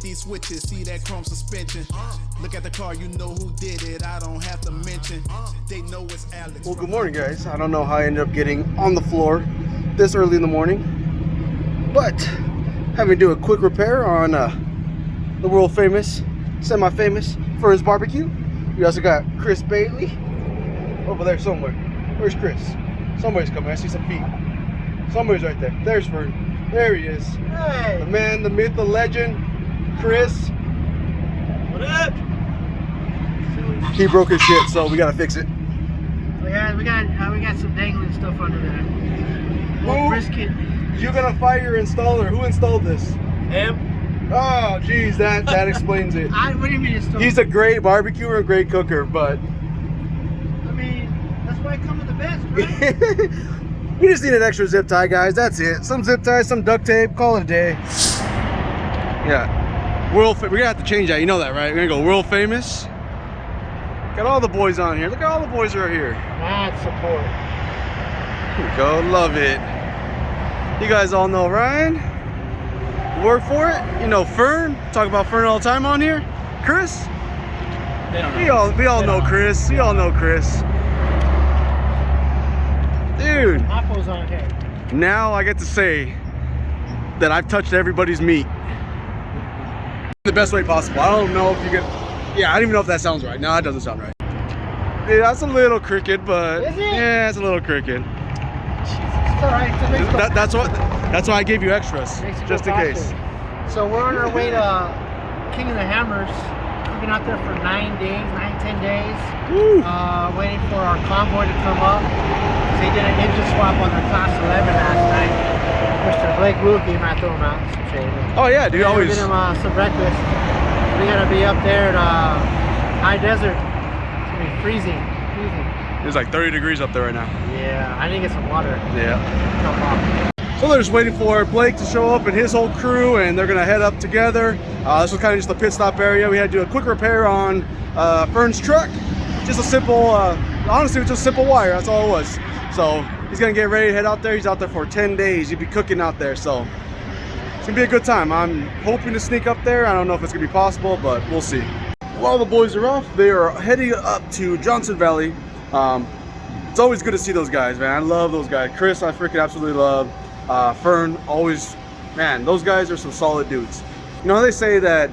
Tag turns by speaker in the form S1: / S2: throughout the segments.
S1: these switches, see that chrome suspension. Look at the car, you know who did it. I don't have to mention. They know it's Alex.
S2: Well, good morning, guys. I don't know how I ended up getting on the floor this early in the morning, but having to do a quick repair on the world famous, semi-famous Fern's Barbecue. We also got Chris Bailey over there somewhere. Where's Chris? Somebody's coming. I see some feet. Somebody's right there. There's Fern. There he is.
S3: Hey.
S2: The man, the myth, the legend, Chris.
S3: What up?
S2: He broke his shit, so we gotta fix it.
S3: We got some dangling stuff under there. More brisket.
S2: You're gonna fire your installer. Who installed this?
S3: Him.
S2: Oh, geez, that explains it.
S3: What do you mean installed?
S2: He's a great barbecuer, a great cooker, but
S3: I mean, that's why I come with the best, right?
S2: we just need an extra zip tie, guys. That's it. Some zip ties, some duct tape. Call it a day. Yeah, we're gonna have to change that. You know that, right? We're gonna go world famous. Got all the boys on here. Look at all the boys right here.
S3: Mad support.
S2: Here we go. Love it. You guys all know Ryan. Work for it. You know Fern. Talk about Fern all the time on here. Chris.
S3: They don't know.
S2: We all know Chris. We all know Chris. Dude.
S3: Appo's on here.
S2: Now I get to say that I've touched everybody's meat the best way possible. I don't know if you get. Yeah, I don't even know if that sounds right. No, that doesn't sound right. Yeah, that's a little crooked, but
S3: is it?
S2: Yeah, it's a little crooked.
S3: It's alright.
S2: That's why I gave you extras, just in case.
S3: So we're on our way to King of the Hammers. We've been out there for 10 days.
S2: Woo.
S3: Waiting for our convoy to come up. They did an engine swap on their Class 11 last night. Mr. Blake Will came out, threw him out some shade.
S2: Oh yeah, dude, always.
S3: We did him some breakfast. We gotta be up there in high desert. It's gonna be freezing.
S2: It's like 30 degrees up there right now.
S3: Yeah, I need to get some water.
S2: Yeah.
S3: Come on.
S2: So they're just waiting for Blake to show up and his whole crew, and they're gonna head up together. This was kind of just a pit stop area. We had to do a quick repair on Fern's truck. Just a simple, honestly, it was just simple wire. That's all it was. So he's gonna get ready to head out there. He's out there for 10 days. He'll be cooking out there. So it's gonna be a good time. I'm hoping to sneak up there. I don't know if it's gonna be possible, but we'll see. While the boys are off, they are heading up to Johnson Valley. It's always good to see those guys, man. I love those guys. Chris, I freaking absolutely love. Fern, always, man, those guys are some solid dudes. You know how they say that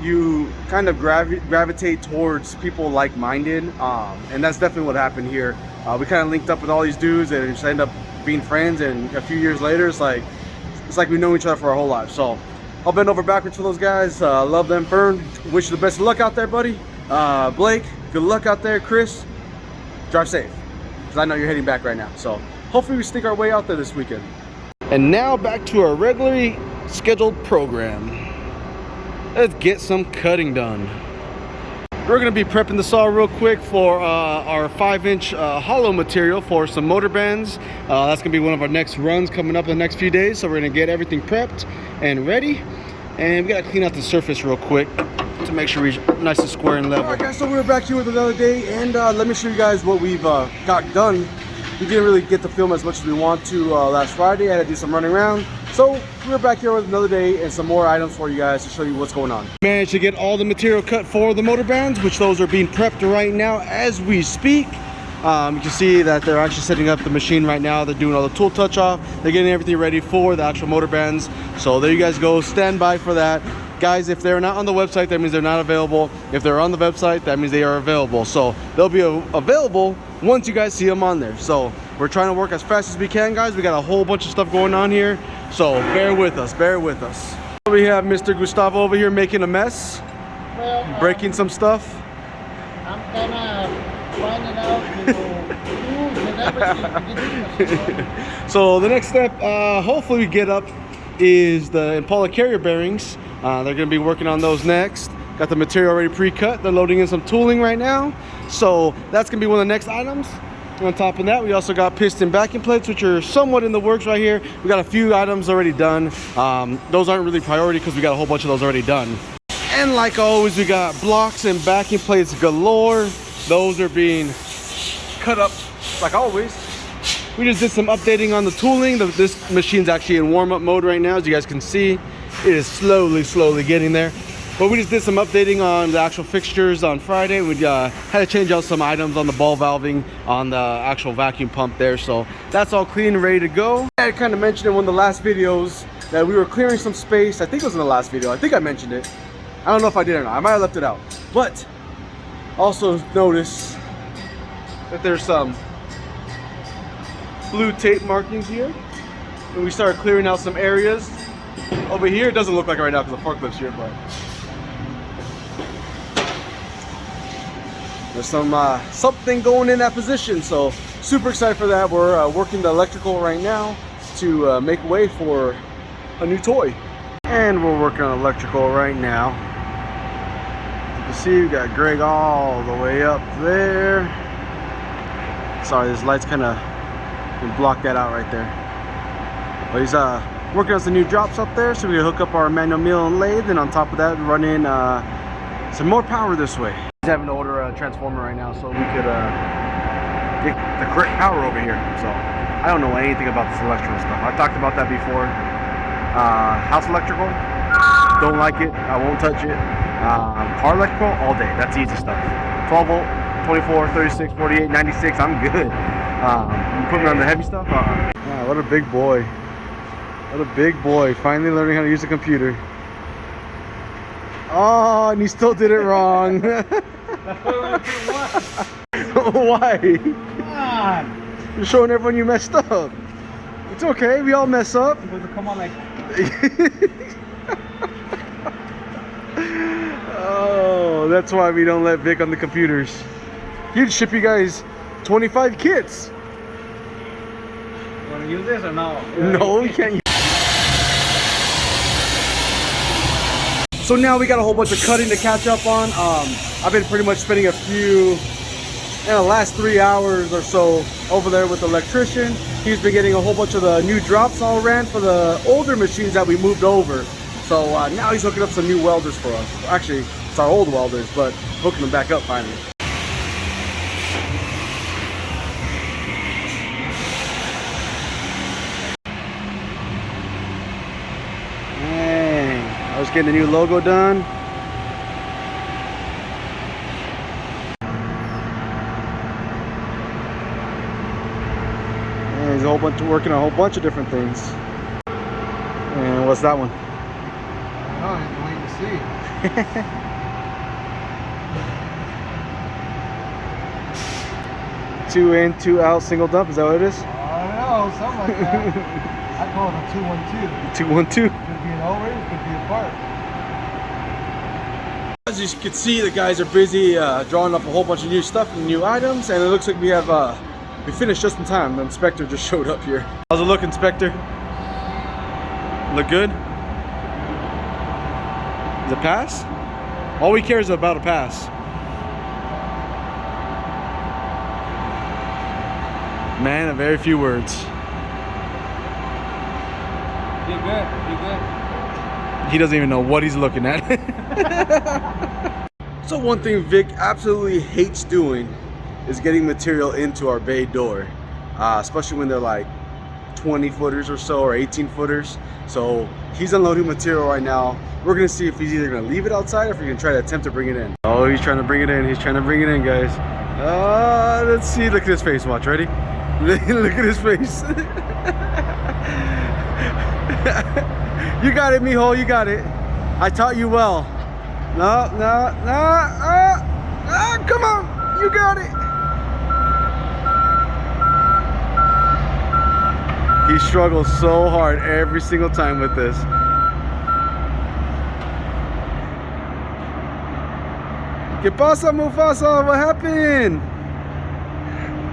S2: you kind of gravitate towards people like-minded, and that's definitely what happened here. We kind of linked up with all these dudes and just ended up being friends, and a few years later, it's like we've known each other for our whole lives. So I'll bend over backwards for those guys. Love them. Fern, wish you the best of luck out there, buddy. Blake, good luck out there. Chris, drive safe, because I know you're heading back right now. So hopefully we sneak our way out there this weekend. And now back to our regularly scheduled program. Let's get some cutting done. We're gonna be prepping the saw real quick for our 5-inch hollow material for some motor bands. That's gonna be one of our next runs coming up in the next few days. So we're gonna get everything prepped and ready. And we gotta clean out the surface real quick to make sure we're nice and square and level. All right, guys, so we're back here with another day, and let me show you guys what we've got done. We didn't really get to film as much as we want to last Friday. I had to do some running around. So we're back here with another day and some more items for you guys to show you what's going on. Managed to get all the material cut for the motor bands, which those are being prepped right now as we speak. You can see that they're actually setting up the machine right now. They're doing all the tool touch off. They're getting everything ready for the actual motor bands. So there you guys go, stand by for that. Guys, if they're not on the website, that means they're not available. If they're on the website, that means they are available. So they'll be available once you guys see them on there. So we're trying to work as fast as we can, guys. We got a whole bunch of stuff going on here. So bear with us, bear with us. We have Mr. Gustavo over here making a mess.
S3: Well,
S2: breaking some stuff.
S3: I'm gonna find it out, tools and everything.
S2: So the next step, hopefully we get up, is the Impala carrier bearings. They're gonna be working on those next. Got the material already pre-cut. They're loading in some tooling right now. So that's gonna be one of the next items. On top of that, we also got piston backing plates, which are somewhat in the works right here. We got a few items already done. Those aren't really priority because we got a whole bunch of those already done. And like always, we got blocks and backing plates galore. Those are being cut up like always. We just did some updating on the tooling. This machine's actually in warm-up mode right now, as you guys can see. It is slowly getting there. But we just did some updating on the actual fixtures on Friday. We had to change out some items on the ball valving on the actual vacuum pump there. So that's all clean and ready to go. I kind of mentioned in one of the last videos that we were clearing some space. I think it was in the last video. I think I mentioned it. I don't know if I did or not. I might have left it out. But also notice that there's some blue tape markings here. And we started clearing out some areas. Over here, it doesn't look like it right now because the forklift's here, but there's some something going in that position, so super excited for that. We're working the electrical right now to make way for a new toy. And we're working on electrical right now. You can see we got Greg all the way up there. Sorry, this light's kind of block that out right there. But he's working on some new drops up there, so we can hook up our manual mill and lathe, and on top of that, run in some more power this way. He's having to order a transformer right now so we could get the correct power over here. So I don't know anything about this electrical stuff. I've talked about that before. House electrical, don't like it. I won't touch it. Car electrical, all day. That's easy stuff. 12 volt, 24, 36, 48, 96. I'm good. You put me on the heavy stuff. Wow, what a big boy. What a big boy. Finally learning how to use a computer. Oh, and he still did it wrong. Why?
S3: Come on.
S2: You're showing everyone you messed up. It's okay, we all mess up.
S3: Come on, like.
S2: Oh, that's why we don't let Vic on the computers. He'd ship you guys 25 kits.
S3: You want to use this or no?
S2: No, we can't. So now we got a whole bunch of cutting to catch up on. I've been pretty much spending in the last 3 hours or so over there with the electrician. He's been getting a whole bunch of the new drops all ran for the older machines that we moved over. So now he's hooking up some new welders for us. Actually, it's our old welders, but hooking them back up finally. Dang, I was getting the new logo done. He's a whole bunch working on a whole bunch of different things. And what's that one?
S3: Oh, he's waiting to see.
S2: 2 in, 2 out, single dump. Is that what it is?
S3: I don't know, something like that. I call it a 212.
S2: 212.
S3: Could be an O-ring, could be a part.
S2: As you can see, the guys are busy drawing up a whole bunch of new stuff and new items, and it looks like we have we finished just in time. The inspector just showed up here. How's it look, Inspector? Look good? Is it pass? All we care is about a pass. Man of very few words.
S3: You're good, you're good.
S2: He doesn't even know what he's looking at. So one thing Vic absolutely hates doing is getting material into our bay door, especially when they're like 20 footers or so, or 18 footers. So he's unloading material right now. We're gonna see if he's either gonna leave it outside or if he's gonna try to attempt to bring it in. Oh, he's trying to bring it in. He's trying to bring it in, guys. Let's see. Look at his face. Watch. Ready? Look at his face. You got it, mijo. You got it. I taught you well. No. Come on. You got it. He struggles so hard every single time with this. ¿Qué pasa, Mufasa? What happened?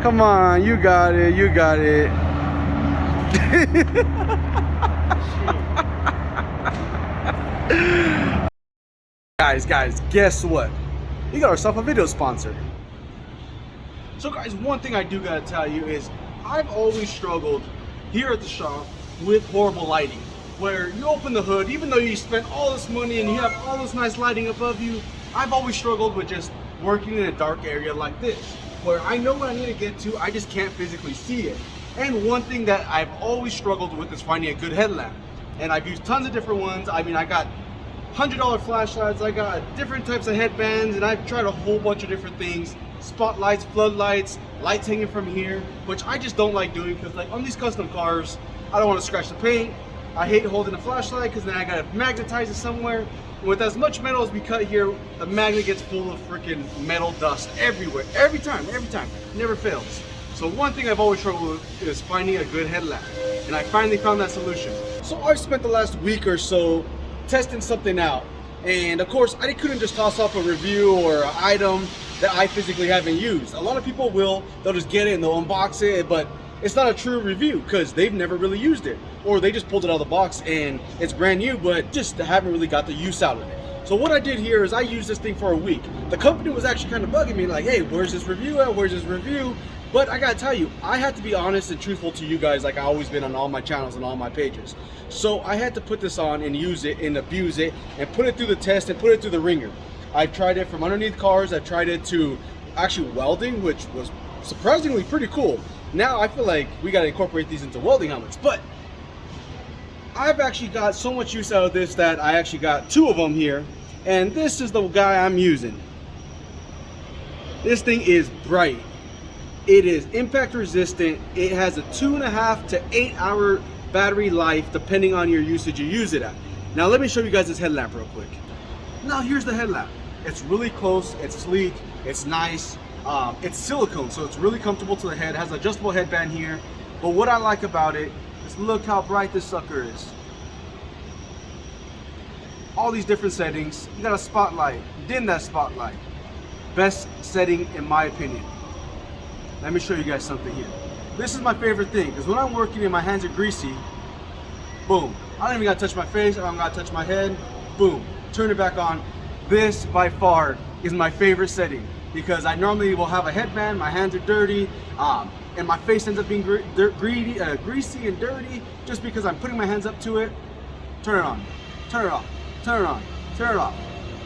S2: Come on, you got it, you got it. Guys, guess what? We got ourselves a video sponsor. So guys, one thing I do gotta tell you is I've always struggled here at the shop with horrible lighting, where you open the hood, even though you spent all this money and you have all this nice lighting above you, I've always struggled with just working in a dark area like this, where I know what I need to get to, I just can't physically see it. And one thing that I've always struggled with is finding a good headlamp. and I've used tons of different ones. I mean, I got $100 flashlights, I got different types of headbands, and I've tried a whole bunch of different things. Spotlights, floodlights, lights hanging from here, which I just don't like doing because like on these custom cars, I don't want to scratch the paint. I hate holding a flashlight because then I gotta magnetize it somewhere. And with as much metal as we cut here, the magnet gets full of freaking metal dust everywhere. Every time, never fails. So one thing I've always struggled with is finding a good headlamp. And I finally found that solution. So I've spent the last week or so testing something out. And of course, I couldn't just toss off a review or an item that I physically haven't used. A lot of people they'll just get it and they'll unbox it, but it's not a true review because they've never really used it. Or they just pulled it out of the box and it's brand new, but just haven't really got the use out of it. So what I did here is I used this thing for a week. The company was actually kind of bugging me like, hey, where's this review at? Where's this review? But I gotta tell you, I had to be honest and truthful to you guys like I always been on all my channels and all my pages. So I had to put this on and use it and abuse it and put it through the test and put it through the ringer. I've tried it from underneath cars. I've tried it to actually welding, which was surprisingly pretty cool. Now I feel like we gotta incorporate these into welding helmets, but I've actually got so much use out of this that I actually got 2 of them here, and this is the guy I'm using. This thing is bright. It is impact resistant. It has a 2.5 to 8 hour battery life depending on your usage you use it at. Now let me show you guys this headlamp real quick. Now here's the headlamp. It's really close, it's sleek, it's nice. It's silicone, so it's really comfortable to the head. It has an adjustable headband here. But what I like about it is look how bright this sucker is. All these different settings. You got a spotlight, dim that spotlight. Best setting in my opinion. Let me show you guys something here. This is my favorite thing, because when I'm working and my hands are greasy, boom. I don't even gotta touch my face, I don't gotta touch my head, boom. Turn it back on. This by far is my favorite setting, because I normally will have a headband, my hands are dirty, and my face ends up being greasy and dirty just because I'm putting my hands up to it. Turn it on, turn it off, turn it on, turn it off.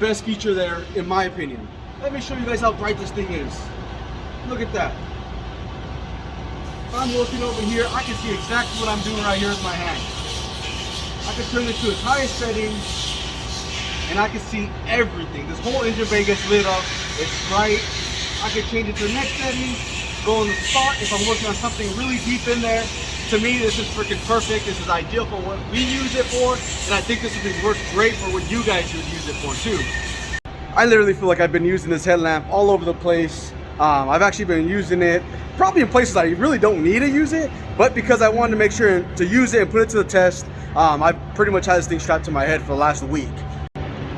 S2: Best feature there in my opinion. Let me show you guys how bright this thing is. Look at that. If I'm looking over here, I can see exactly what I'm doing right here with my hand. I can turn this to its highest setting, and I can see everything. This whole engine bay gets lit up. It's bright. I can change it to the next setting, go on the spot if I'm working on something really deep in there. To me, this is freaking perfect. This is ideal for what we use it for, and I think this would work great for what you guys would use it for too. I literally feel like I've been using this headlamp all over the place. I've actually been using it probably in places I really don't need to use it, but because I wanted to make sure to use it and put it to the test, I've pretty much had this thing strapped to my head for the last week.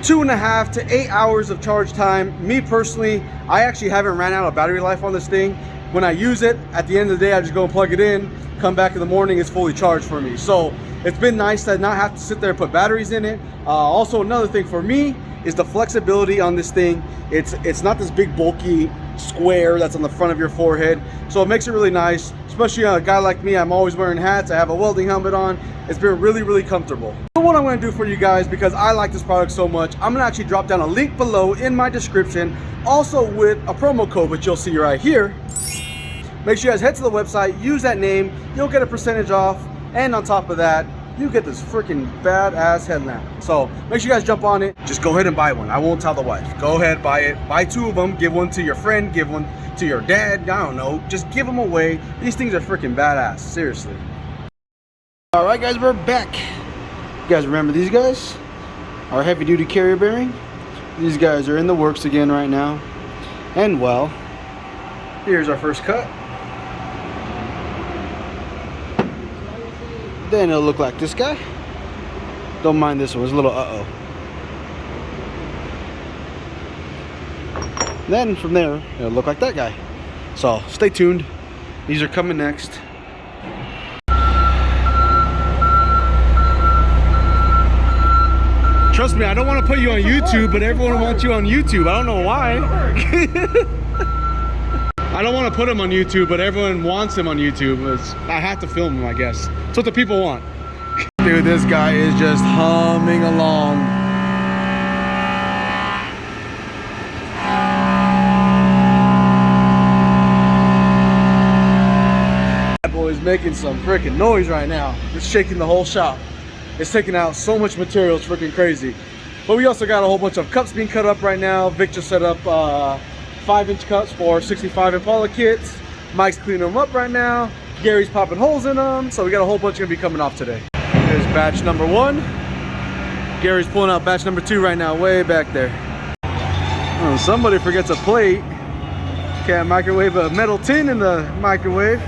S2: 2.5 to 8 hours of charge time. Me personally, I actually haven't ran out of battery life on this thing. When I use it, at the end of the day, I just go and plug it in, come back in the morning, it's fully charged for me. So it's been nice to not have to sit there and put batteries in it. Also, another thing for me is the flexibility on this thing. It's not this big bulky square that's on the front of your forehead, so it makes it really nice, especially a guy like me. I'm always wearing hats, I have a welding helmet on. It's been really comfortable. So what I'm going to do for you guys, because I like this product so much, I'm going to actually drop down a link below in my description, also with a promo code which you'll see right here. Make sure you guys head to the website, use that name, you'll get a percentage off, and on top of that, you get this freaking badass headlamp. So make sure you guys jump on it. Just go ahead and buy one. I won't tell the wife. Go ahead, buy it. Buy 2 of them. Give one to your friend. Give one to your dad. I don't know. Just give them away. These things are freaking badass. Seriously. All right, guys, we're back. You guys remember these guys? Our heavy duty carrier bearing. These guys are in the works again right now. And well, here's our first cut. Then it'll look like this guy. Don't mind this one, it's a little uh-oh. Then from there, it'll look like that guy. So stay tuned. These are coming next. Trust me, I don't want to put you on YouTube, but everyone wants you on YouTube. I don't know why. I don't want to put him on YouTube, but everyone wants him on YouTube. I have to film him, I guess. That's what the people want. Dude, this guy is just humming along. That boy's making some freaking noise right now. It's shaking the whole shop. It's taking out so much material, it's freaking crazy. But we also got a whole bunch of cups being cut up right now. Vic just set up 5-inch cups for 65 Impala kits. Mike's cleaning them up right now. Gary's popping holes in them. So we got a whole bunch gonna be coming off today. Here's batch number 1. Gary's pulling out batch number 2 right now, way back there. Oh, somebody forgets a plate. Can't microwave a metal tin in the microwave.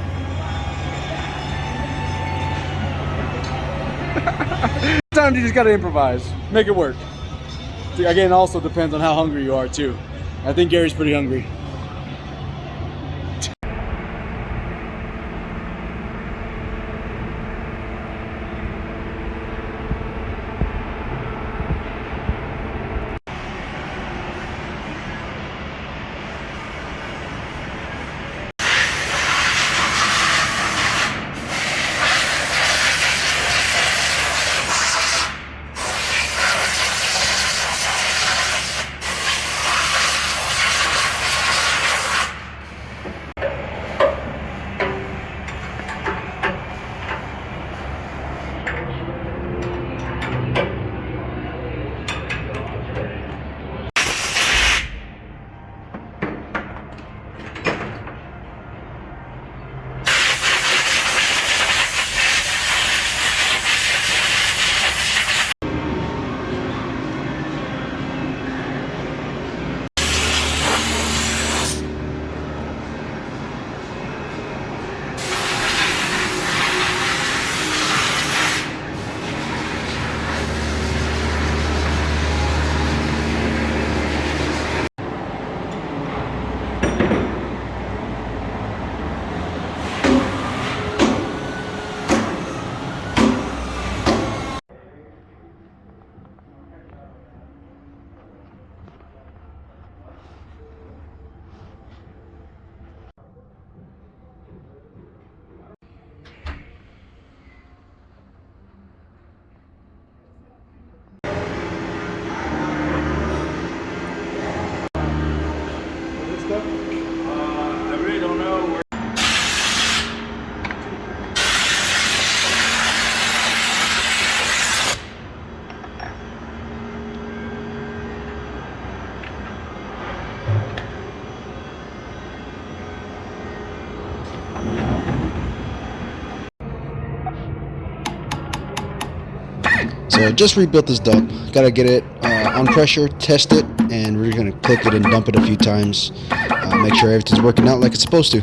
S2: Sometimes you just gotta improvise, make it work. Again, also depends on how hungry you are too. I think Gary's pretty hungry. I really don't know where.
S4: So just rebuilt this dump. Gotta get it on pressure, test it, and we're gonna click it and dump it a few times. Make sure everything's working out like it's supposed to.